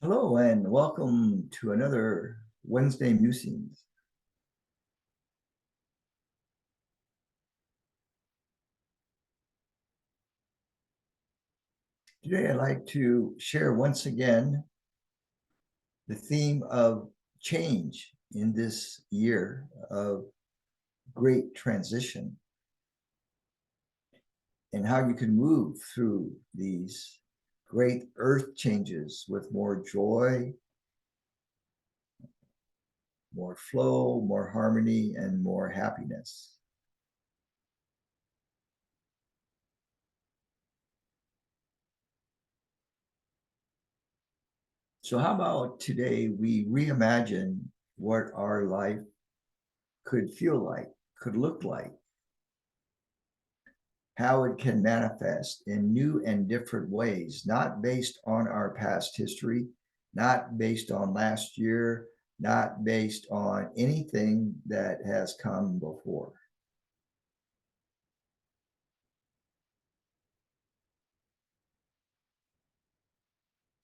Hello and welcome to another Wednesday Musings. Today I'd like to share once again the theme of change in this year of great transition and how you can move through these great earth changes with more joy, more flow, more harmony, and more happiness. So how about today we reimagine what our life could feel like, could look like, how it can manifest in new and different ways, not based on our past history, not based on last year, not based on anything that has come before.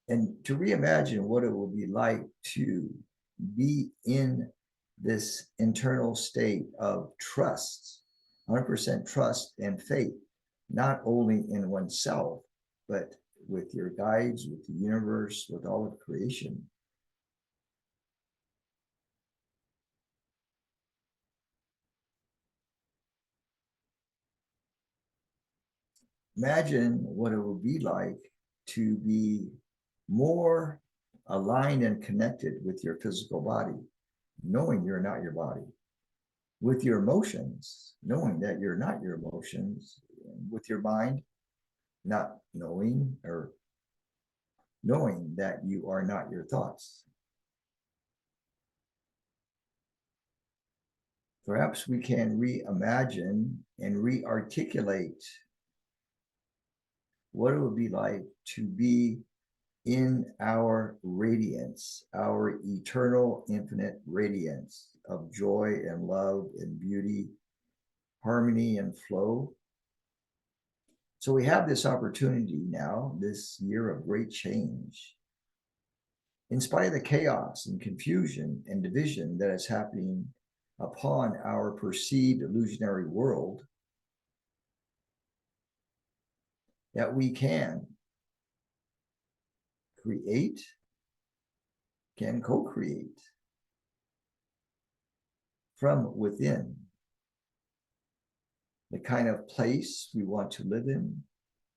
And to reimagine what it will be like to be in this internal state of trust, 100% trust and faith, not only in oneself, but with your guides, with the universe, with all of creation. Imagine what it would be like to be more aligned and connected with your physical body, knowing you're not your body, with your emotions, knowing that you're not your emotions, with your mind, not knowing or knowing that you are not your thoughts. Perhaps we can reimagine and re-articulate what it would be like to be in our radiance, our eternal infinite radiance of joy and love and beauty, harmony and flow. So we have this opportunity now, this year of great change. In spite of the chaos and confusion and division that is happening upon our perceived illusionary world, that we can create, can co-create from within the kind of place we want to live in,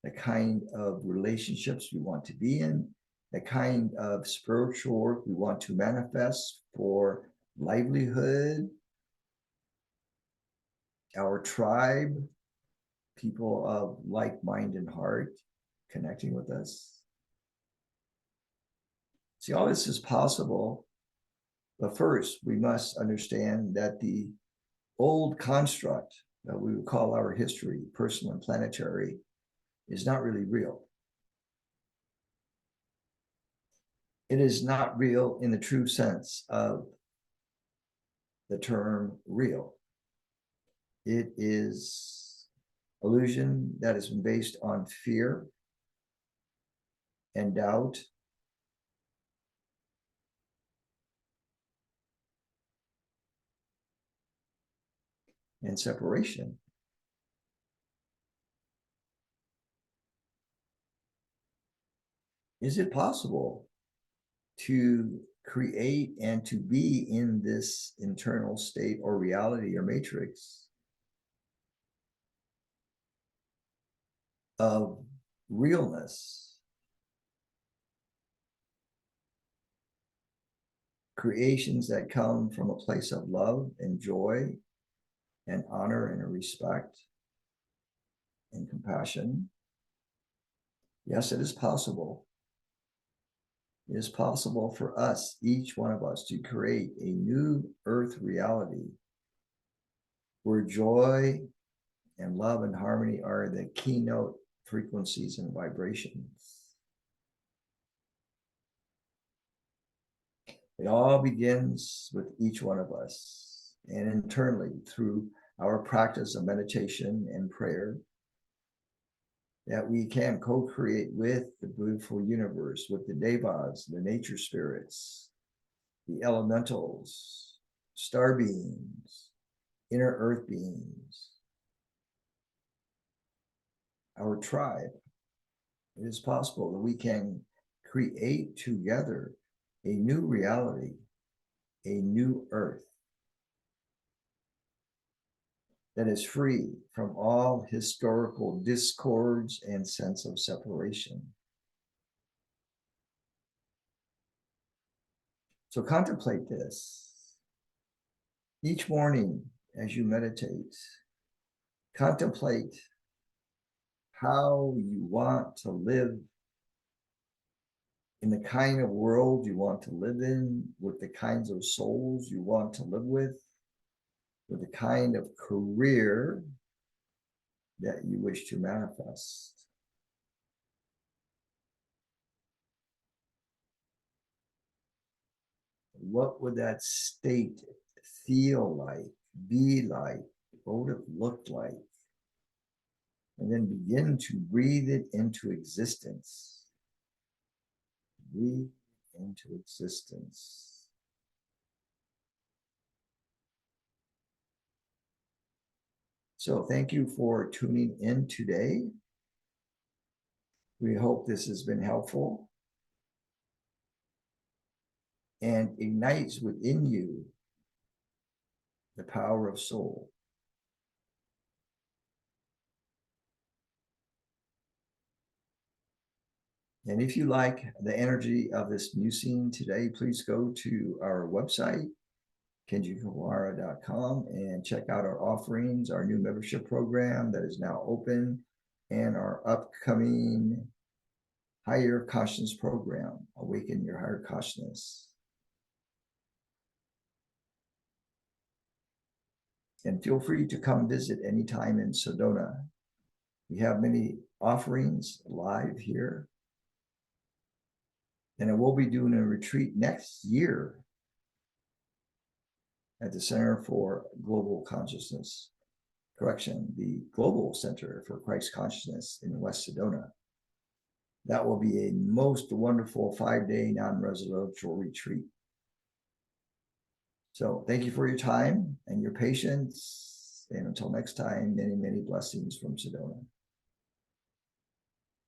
the kind of relationships we want to be in, the kind of spiritual work we want to manifest for livelihood, our tribe, people of like mind and heart connecting with us. See, all this is possible, but first we must understand that the old construct that we would call our history, personal and planetary, is not really real. It is not real in the true sense of the term real. It is illusion that has been based on fear and doubt and separation. Is it possible to create and to be in this internal state or reality or matrix of realness, creations that come from a place of love and joy and honor and respect and compassion? Yes, it is possible. It is possible for us, each one of us, to create a new earth reality where joy and love and harmony are the keynote frequencies and vibrations. It all begins with each one of us, and internally through our practice of meditation and prayer, that we can co-create with the beautiful universe, with the devas, the nature spirits, the elementals, star beings, inner earth beings, our tribe. It is possible that we can create together a new reality, a new earth that is free from all historical discords and sense of separation. So contemplate this each morning as you meditate. Contemplate how you want to live in the kind of world you want to live in, with the kinds of souls you want to live with the kind of career that you wish to manifest. What would that state feel like, be like? What would it look like? And then begin to breathe it into existence. Breathe into existence. So thank you for tuning in today. We hope this has been helpful and ignites within you the power of soul. And if you like the energy of this musing today, please go to our website, kenjikumara.com, and check out our offerings, our new membership program that is now open, and our upcoming higher consciousness program, Awaken Your Higher Consciousness. And feel free to come visit anytime in Sedona. We have many offerings live here. And I will be doing a retreat next year at the Center for Global Consciousness, the Global Center for Christ Consciousness in West Sedona. That will be a most wonderful 5-day non-residential retreat. So thank you for your time and your patience. And until next time, many, many blessings from Sedona.